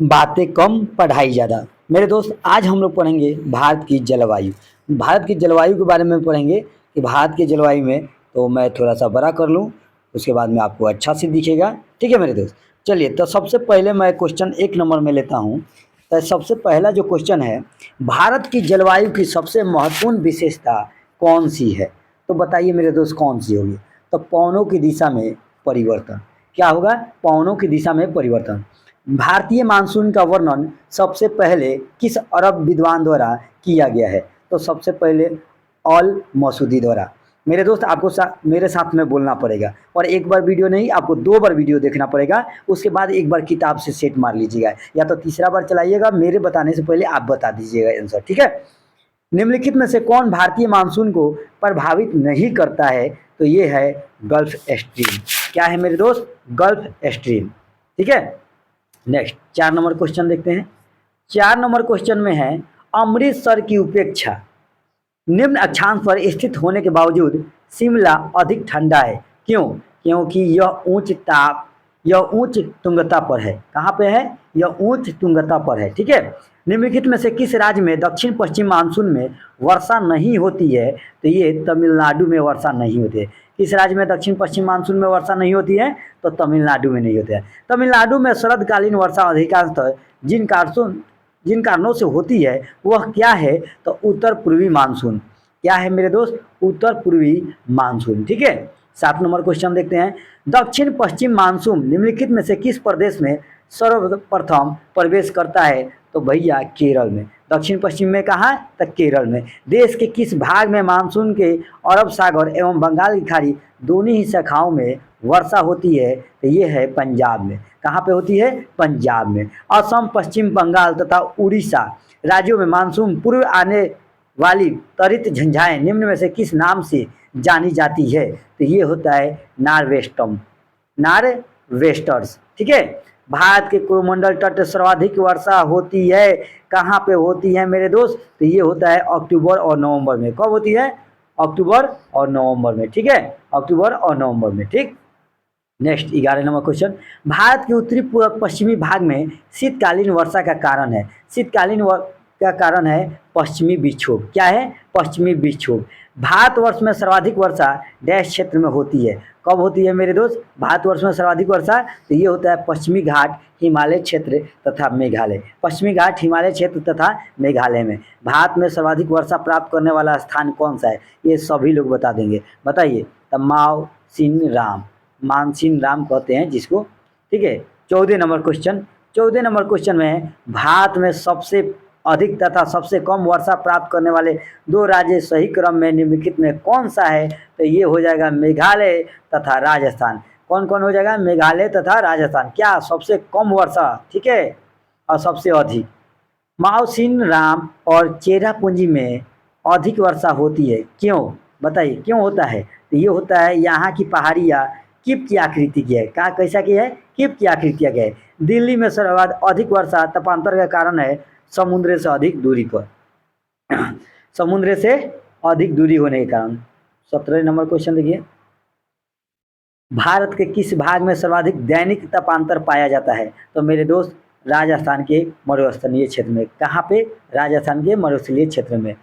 बातें कम पढ़ाई ज़्यादा। मेरे दोस्त आज हम लोग पढ़ेंगे भारत की जलवायु। भारत की जलवायु के बारे में पढ़ेंगे कि भारत की जलवायु में तो मैं थोड़ा सा बड़ा कर लूँ, उसके बाद में आपको अच्छा से दिखेगा। ठीक है मेरे दोस्त, चलिए तो सबसे पहले मैं क्वेश्चन 1 नंबर में लेता हूँ। तो सबसे पहला जो क्वेश्चन है, भारत की जलवायु की सबसे महत्वपूर्ण विशेषता कौन सी है? तो बताइए मेरे दोस्त कौन सी होगी? तो पवनों की दिशा में परिवर्तन। क्या होगा? पवनों की दिशा में परिवर्तन। भारतीय मानसून का वर्णन सबसे पहले किस अरब विद्वान द्वारा किया गया है? तो सबसे पहले अल मसूदी द्वारा। मेरे दोस्त आपको मेरे साथ में बोलना पड़ेगा, और एक बार वीडियो नहीं, आपको 2 बार वीडियो देखना पड़ेगा। उसके बाद एक बार किताब से सेट मार लीजिएगा, या तो तीसरा बार चलाइएगा, मेरे बताने से पहले आप बता दीजिएगा आंसर। ठीक है? निम्नलिखित में से कौन भारतीय मानसून को प्रभावित नहीं करता है? तो ये है गल्फ स्ट्रीम। क्या है मेरे दोस्त? Gulf stream. ठीक है, नेक्स्ट 4 नंबर क्वेश्चन देखते हैं। 4 नंबर क्वेश्चन में है, अमृतसर की उपेक्षा निम्न अक्षांश पर स्थित होने के बावजूद शिमला अधिक ठंडा है, क्यों? क्योंकि यह उच्च तुंगता पर है। कहाँ पे है? यह उच्च तुंगता पर है। ठीक है, निम्नलिखित में से किस राज्य में दक्षिण पश्चिम मानसून में वर्षा नहीं होती है? तो ये तमिलनाडु में वर्षा नहीं होती है। किस राज्य में दक्षिण पश्चिम मानसून में वर्षा नहीं होती है? तो तमिलनाडु में नहीं होती है। तमिलनाडु में शरदकालीन वर्षा अधिकांशतः जिन कारणों से होती है वह क्या है? तो उत्तर पूर्वी मानसून। क्या है मेरे दोस्त? उत्तर पूर्वी मानसून। ठीक है, 7 नंबर क्वेश्चन देखते हैं। दक्षिण पश्चिम मानसून निम्नलिखित में से किस प्रदेश में सर्वप्रथम प्रवेश करता है? तो भैया केरल में। दक्षिण पश्चिम में कहाँ? तो केरल में। देश के किस भाग में मानसून के अरब सागर एवं बंगाल की खाड़ी दोनों ही शाखाओं में वर्षा होती है? तो ये है पंजाब में। कहाँ पे होती है? पंजाब में। असम, पश्चिम बंगाल तथा उड़ीसा राज्यों में मानसून पूर्व आने वाली त्वरित झंझाएं निम्न में से किस नाम से जानी जाती है? तो ये होता है नारवेस्टर्स। ठीक है, भारत के कोरोमंडल तट सर्वाधिक वर्षा होती है कहाँ पे होती है मेरे दोस्त? तो ये होता है अक्टूबर और नवंबर में। कब होती है? अक्टूबर और नवंबर में। ठीक है, अक्टूबर और नवंबर में। ठीक, नेक्स्ट 11 नंबर क्वेश्चन। भारत के उत्तरी पश्चिमी भाग में शीतकालीन वर्षा का कारण है। शीतकालीन का कारण है पश्चिमी विक्षोभ। क्या है? पश्चिमी विक्षोभ। भारतवर्ष में सर्वाधिक वर्षा डैश क्षेत्र में होती है। कब होती है मेरे दोस्त? भारतवर्ष में सर्वाधिक वर्षा तो ये होता है पश्चिमी घाट, हिमालय क्षेत्र तथा मेघालय। पश्चिमी घाट, हिमालय क्षेत्र तथा मेघालय में। भारत में सर्वाधिक वर्षा प्राप्त करने वाला स्थान कौन सा है? ये सभी लोग बता देंगे। बताइए। तो मानसीन राम कहते हैं जिसको। ठीक है, 14 नंबर क्वेश्चन। 14 नंबर क्वेश्चन में है, भारत में सबसे अधिक तथा सबसे कम वर्षा प्राप्त करने वाले 2 राज्य सही क्रम में निम्नलिखित में कौन सा है? तो ये हो जाएगा मेघालय तथा राजस्थान। कौन कौन हो जाएगा? मेघालय तथा राजस्थान। क्या? सबसे कम वर्षा, ठीक है, और सबसे अधिक माउसिन राम और चेरापूंजी में अधिक वर्षा होती है। क्यों? बताइए क्यों होता है? तो ये होता है यहाँ की पहाड़ियाँ किप की आकृति की है। कहाँ कैसा की है? किप की आकृति की है। दिल्ली में सर्वाधिक अधिक वर्षा तपांतर का कारण है समुद्र से अधिक दूरी पर समुद्र से अधिक दूरी होने के कारण। 17 नंबर क्वेश्चन देखिए। भारत के किस भाग में सर्वाधिक दैनिक तापांतर पाया जाता है? तो मेरे दोस्त राजस्थान के मरुस्थलीय क्षेत्र में। कहाँ पे? राजस्थान के मरुस्थलीय क्षेत्र में।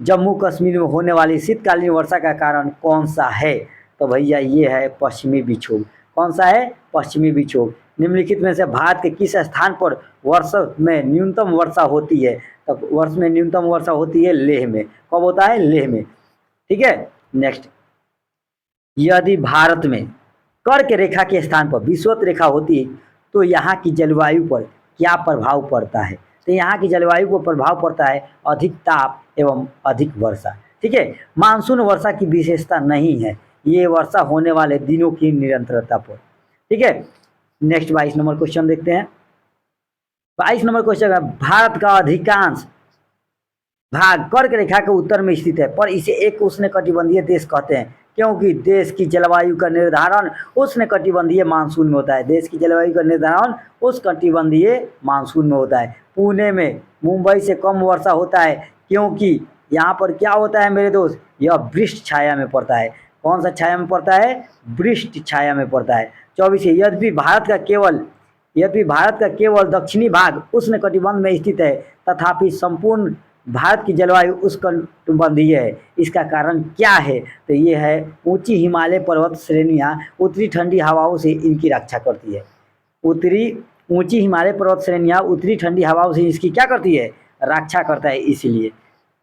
जम्मू कश्मीर में होने वाली शीतकालीन वर्षा का कारण कौन सा है? तो भैया ये है पश्चिमी विक्षोभ। कौन सा है? पश्चिमी विक्षोभ। निम्नलिखित में से भारत के किस स्थान पर वर्ष में न्यूनतम वर्षा होती है? तो वर्ष में न्यूनतम वर्षा होती है लेह में। कब होता है? लेह में। ठीक है, नेक्स्ट। यदि भारत में कर्क रेखा के स्थान पर विषुवत रेखा होती तो यहाँ की जलवायु पर क्या प्रभाव पड़ता है? तो यहाँ की जलवायु को प्रभाव पड़ता है अधिक ताप एवं अधिक वर्षा। ठीक है, मानसून वर्षा की विशेषता नहीं है, ये वर्षा होने वाले दिनों की निरंतरता पर। ठीक है, नेक्स्ट 22 नंबर क्वेश्चन देखते हैं। 22 नंबर क्वेश्चन है, भारत का अधिकांश भाग कर्क रेखा के उत्तर में स्थित है, पर इसे एक उष्णकटिबंधीय देश कहते हैं क्योंकि देश की जलवायु का निर्धारण उष्णकटिबंधीय मानसून में होता है। देश की जलवायु का निर्धारण उष्णकटिबंधीय मानसून में होता है। पुणे में मुंबई से कम वर्षा होता है क्योंकि यहाँ पर क्या होता है मेरे दोस्त? यह वृक्ष छाया में पड़ता है। कौन सा छाया में पड़ता है? वृक्ष छाया में पड़ता है। 24 है, यद्यपि भारत का केवल यद्यपि भारत का केवल दक्षिणी भाग उष्णकटिबंध में स्थित है, तथापि संपूर्ण भारत की जलवायु उष्णकटिबंधीय है। इसका कारण क्या है? तो ये है ऊंची हिमालय पर्वत श्रेणियां उत्तरी ठंडी हवाओं से इनकी रक्षा करती है। ऊंची हिमालय पर्वत श्रेणियां उत्तरी ठंडी हवाओं से इसकी क्या करती है? रक्षा करता है, इसीलिए।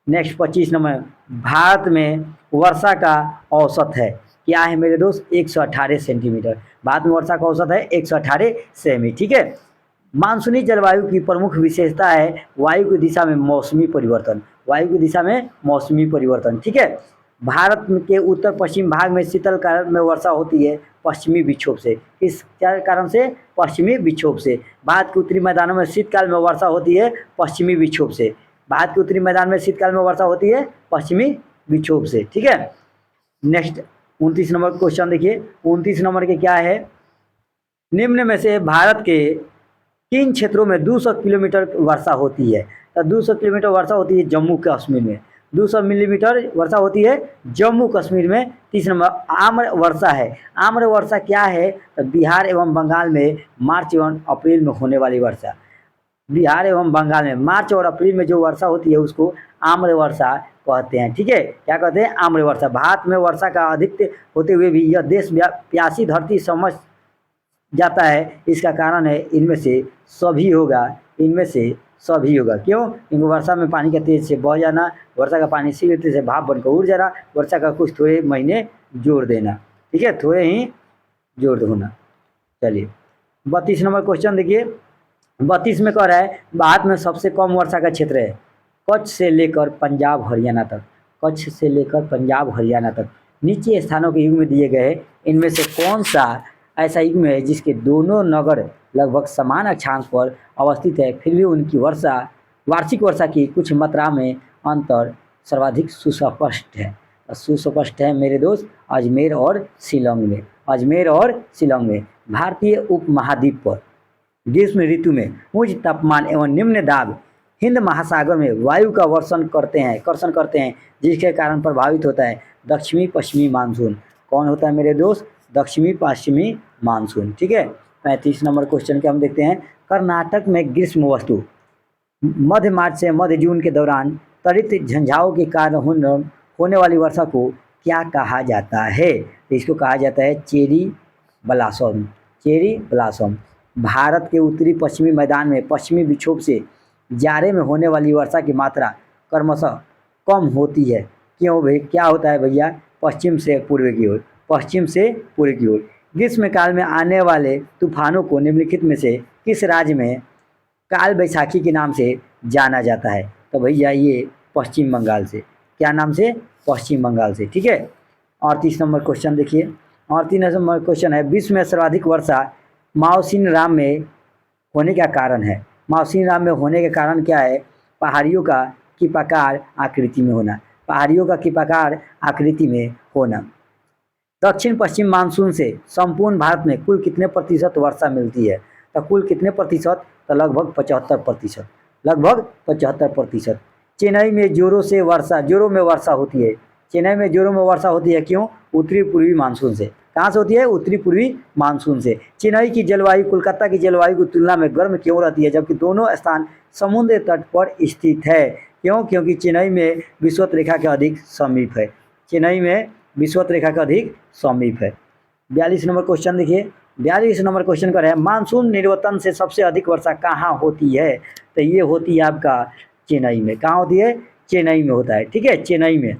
नेक्स्ट 25 नंबर, भारत में वर्षा का औसत है, क्या है मेरे दोस्त? 118 सेंटीमीटर। भारत में वर्षा का औसत है 118 सेमी, ठीक है। मानसूनी जलवायु की प्रमुख विशेषता है वायु की दिशा में मौसमी परिवर्तन, वायु की दिशा में मौसमी परिवर्तन, ठीक है। भारत के उत्तर पश्चिम भाग में शीतलकाल में वर्षा होती है पश्चिमी विक्षोभ से। किस कारण से? पश्चिमी विक्षोभ से। भारत के उत्तरी मैदानों में शीतकाल में वर्षा होती है पश्चिमी विक्षोभ से। भारत के उत्तरी मैदान में शीतकाल में वर्षा होती है पश्चिमी विक्षोभ से, ठीक है। नेक्स्ट 29 नंबर क्वेश्चन देखिए। 29 नंबर के क्या है? निम्न में से भारत के किन क्षेत्रों में 200 किलोमीटर वर्षा होती है? तो 200 किलोमीटर वर्षा होती है जम्मू कश्मीर में, 200 मिलीमीटर वर्षा होती है जम्मू कश्मीर में। 30 नंबर आम्र वर्षा है। आम्र वर्षा क्या है? तो बिहार एवं बंगाल में मार्च एवं अप्रैल में होने वाली वर्षा। बिहार एवं बंगाल में मार्च और अप्रैल में जो वर्षा होती है उसको आम्र वर्षा कहते हैं, ठीक है। क्या कहते हैं? आम्र वर्षा। भारत में वर्षा का अधिक होते हुए भी यह देश प्यासी धरती समझ जाता है। इसका कारण है इनमें से सभी होगा, इनमें से सभी होगा। क्यों? क्योंकि वर्षा में पानी का तेज से बह जाना, वर्षा का पानी सीधे से भाप बनकर उड़ जाना, वर्षा का कुछ थोड़े महीने जोड़ देना, ठीक है, थोड़े ही जोड़ होना। चलिए 32 नंबर क्वेश्चन देखिए। 32 में कह रहा है भारत में सबसे कम वर्षा का क्षेत्र है कच्छ से लेकर पंजाब हरियाणा तक, कच्छ से लेकर पंजाब हरियाणा तक। नीचे स्थानों के युग में दिए गए इनमें से कौन सा ऐसा युग में है जिसके दोनों नगर लगभग समान अक्षांश पर अवस्थित है, फिर भी उनकी वार्षिक वर्षा की कुछ मात्रा में अंतर सर्वाधिक सुस्पष्ट है? सुस्पष्ट है मेरे दोस्त अजमेर और शिलोंग में, अजमेर और शिलोंग में। भारतीय उपमहाद्वीप पर ग्रीष्म ऋतु में उच्च तापमान एवं निम्न दाब हिंद महासागर में वायु का कर्षण करते हैं जिसके कारण प्रभावित होता है दक्षिणी पश्चिमी मानसून। कौन होता है मेरे दोस्त? दक्षिणी पश्चिमी मानसून, ठीक है। 35 नंबर क्वेश्चन के हम देखते हैं। कर्नाटक में ग्रीष्म वस्तु मध्य मार्च से मध्य जून के दौरान त्वरित झंझाओं के कारण होने वाली वर्षा को क्या कहा जाता है? तो इसको कहा जाता है cherry blossom, cherry blossom. Bharat के उत्तरी पश्चिमी मैदान में पश्चिमी विक्षोभ से जाड़े में होने वाली वर्षा की मात्रा क्रमशः कम होती है। क्यों भाई? क्या होता है भैया? पश्चिम से पूर्व की ओर, पश्चिम से पूर्व की ओर। ग्रीष्म काल में आने वाले तूफानों को निम्नलिखित में से किस राज्य में काल बैसाखी के नाम से जाना जाता है? तो भैया ये पश्चिम बंगाल से। क्या नाम से? पश्चिम बंगाल से, ठीक है। 38 नंबर क्वेश्चन देखिए। 38 नंबर क्वेश्चन है विश्व में सर्वाधिक वर्षा माओसिन राम में होने का कारण है? माओसिन राम में होने का कारण क्या है? पहाड़ियों का किपाकार आकृति में होना, पहाड़ियों का किपाकार आकृति में होना। दक्षिण पश्चिम मानसून से संपूर्ण भारत में कुल कितने प्रतिशत वर्षा मिलती है? तो कुल कितने प्रतिशत? तो लगभग 75%, लगभग 75%। चेन्नई में जोरों में वर्षा होती है। चेन्नई में जोरों में वर्षा होती है क्यों? उत्तरी पूर्वी मानसून से। कहाँ से होती है? उत्तरी पूर्वी मानसून से। चेन्नई की जलवायु कोलकाता की जलवायु की तुलना में गर्म क्यों रहती है जबकि दोनों स्थान समुद्र तट पर स्थित है? क्यों? क्योंकि चेन्नई में विषुवत रेखा के अधिक समीप है, चेन्नई में विषुवत रेखा का अधिक समीप है। 42 नंबर क्वेश्चन देखिए। 42 नंबर क्वेश्चन कर रहे हैं मानसून निर्वतन से सबसे अधिक वर्षा कहाँ होती है? तो ये होती है आपका चेन्नई में। कहाँ होती है? चेन्नई में होता है, ठीक है, चेन्नई में।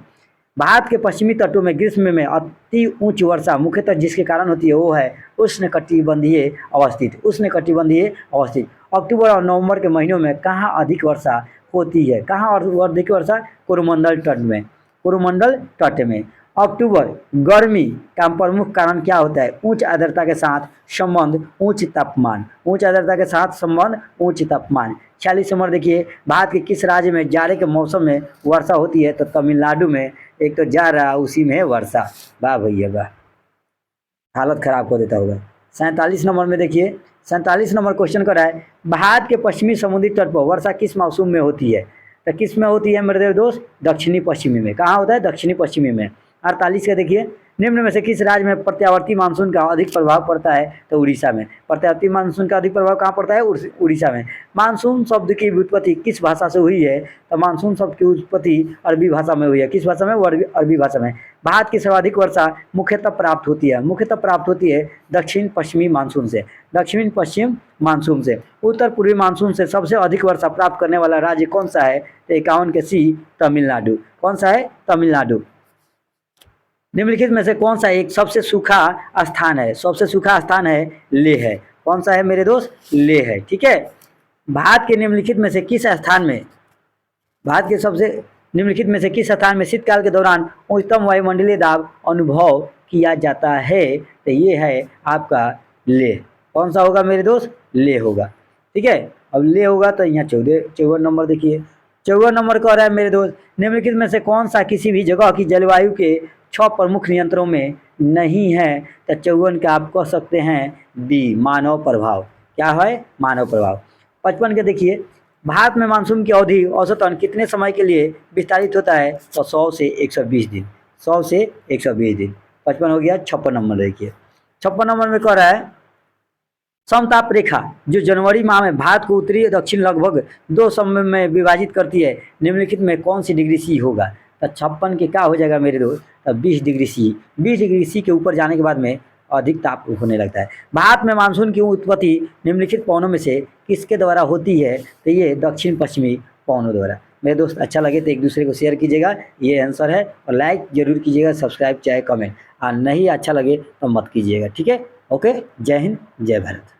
भारत के पश्चिमी तटों में ग्रीष्म में अति उच्च वर्षा मुख्यतः जिसके कारण होती है वो है उष्णकटिबंधीय अवस्थित, उष्णकटिबंधीय अवस्थित। अक्टूबर और नवंबर के महीनों में कहाँ अधिक वर्षा होती है? कहाँ और अधिक वर्षा? कोरोमंडल तट में, कोरोमंडल तट में। अक्टूबर गर्मी का प्रमुख कारण क्या होता है? उच्च आर्द्रता के साथ संबंध, उच्च तापमान, उच्च आर्द्रता के साथ संबंध, उच्च तापमान। 46 नंबर देखिए। भारत के किस राज्य में जाड़े के मौसम में वर्षा होती है? तो तमिलनाडु में। एक तो जा रहा उसी में है वर्षा। वाह भैया वाह, हालत खराब कर देता होगा। 47 नंबर में देखिए। 47 नंबर क्वेश्चन कर रहा है भारत के पश्चिमी समुद्री तट पर वर्षा किस मौसम में होती है? तो किस में होती है मेरे दोस्त? दक्षिणी पश्चिमी में। कहाँ होता है? दक्षिणी पश्चिमी में। 48 का देखिए। निम्न में से किस राज्य में प्रत्यावर्ती मानसून का अधिक प्रभाव पड़ता है? तो उड़ीसा में। प्रत्यावर्ती मानसून का अधिक प्रभाव कहाँ पड़ता है? उड़ीसा में। मानसून शब्द की उत्पत्ति किस भाषा से हुई है? तो मानसून शब्द की उत्पत्ति अरबी भाषा में हुई है। किस भाषा में? वो अरबी भाषा में। भारत की सर्वाधिक वर्षा मुख्यतः प्राप्त होती है दक्षिण पश्चिमी मानसून से। दक्षिण पश्चिम मानसून से। उत्तर पूर्वी मानसून से सबसे अधिक वर्षा प्राप्त करने वाला राज्य कौन सा है? तो 51 के सी, तमिलनाडु। कौन सा है? तमिलनाडु। निम्नलिखित में से कौन सा एक सबसे सूखा स्थान है? सबसे सूखा स्थान है लेह है। कौन सा है मेरे दोस्त? लेह है। ठीक है। भारत के निम्नलिखित में से किस स्थान में शीतकाल के दौरान उच्चतम वायुमंडलीय दाब अनुभव किया जाता है? तो ये है आपका लेह। कौन सा होगा मेरे दोस्त? लेह होगा। ठीक है। अब लेह होगा तो यहाँ 54 नंबर देखिए। 54 नंबर कह रहा है मेरे दोस्त, निम्नलिखित में से कौन सा किसी भी जगह की जलवायु के 6 प्रमुख नियंत्रणों में नहीं है? तो 54 का आप कह सकते हैं डी, मानव प्रभाव। क्या है? मानव प्रभाव। 55 के देखिए, भारत में मानसून की अवधि औसतन कितने समय के लिए विस्तारित होता है? तो 100 से 120 दिन। 100 से 120 दिन। 55 हो गया। 56 नंबर देखिए। 56 नंबर में कह रहा है समताप रेखा जो जनवरी माह में भारत को उत्तरी दक्षिण लगभग 2 समय में विभाजित करती है, निम्नलिखित में कौन सी डिग्री सी होगा? तो 56 के क्या हो जाएगा मेरे दोस्त? तो 20 डिग्री सी। 20 डिग्री सी के ऊपर जाने के बाद में अधिक ताप होने लगता है। भारत में मानसून की उत्पत्ति निम्नलिखित पवनों में से किसके द्वारा होती है? तो ये दक्षिण पश्चिमी पवनों द्वारा। मेरे दोस्त अच्छा लगे तो एक दूसरे को शेयर कीजिएगा, ये आंसर है। और लाइक जरूर कीजिएगा, सब्सक्राइब चाहे कमेंट, और नहीं अच्छा लगे तो मत कीजिएगा। ठीक है। ओके। जय हिंद, जय भारत।